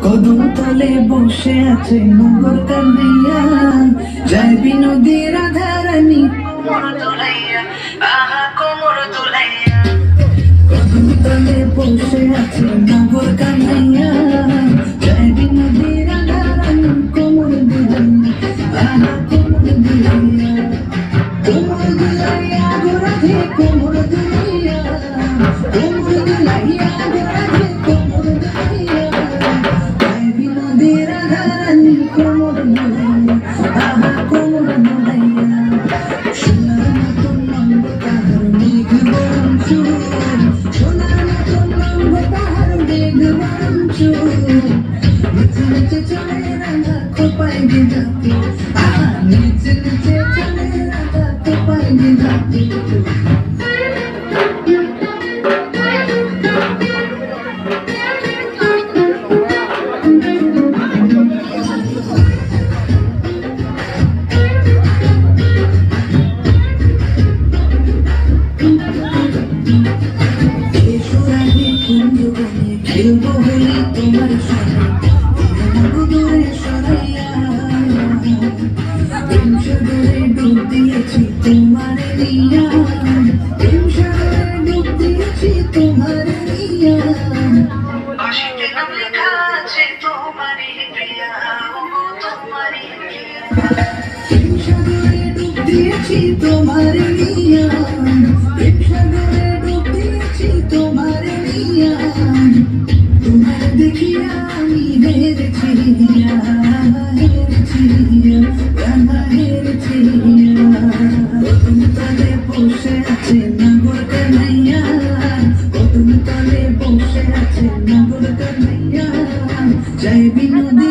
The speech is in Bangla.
কদম তলে বসে আছে নগর কান্দিয়া, যায় বিনোদী রাধারানী কোমর দোলাইয়া, আহা কোমর দোলাইয়া। কদম তলে বসে আছে নগর কান্দিয়া, যায় বিনোদী রাধারানী কোমর দোলাইয়া, আহা কোমর দোলাইয়া। কোমর দোলাইয়া গো রাধে কোমর দোলাইয়া, কোমর দোলাইয়া গো রাধে কোমর দোলাইয়া, যায় বিনোদী রাধারানী কোমর দোলাইয়া, আহা কোমর দোলাইয়া। সোনার মতন লম্ব তাহার মেঘ বরণ চুল, সোনার মতন লম্ব তাহার মেঘ বরণ চুল, নিচে নিচে চলে রাধা খোপায় বিধাতে, আহা নিচে নিচে চলে রাধা খোপায় বিধাতে। খেলবো হলি তোমার সঙ্গে দূরে সরাইয়া, প্রেম সাগরে ডুব দিয়েছি তোমার নিয়া, প্রেম সাগরে ডুব দিয়েছি তোমার নিয়া। আশিতে নাম লেখা আছে তোমারই প্রিয়া, তোমারই প্রিয়া। প্রেম সাগরে ডুব দিয়েছি তোমার নিয়া, প্রেম সাগরে ডুব দিয়েছি তোমার নিয়া। তোমার দেখিয়া আমি হেরেছি, হেরেছি রাধা হেরেছি। কদম তলে বসে আছে নগর কান্দিয়া, কদম তলে বসে আছে নগর কান্দিয়া, যায় বিনোদী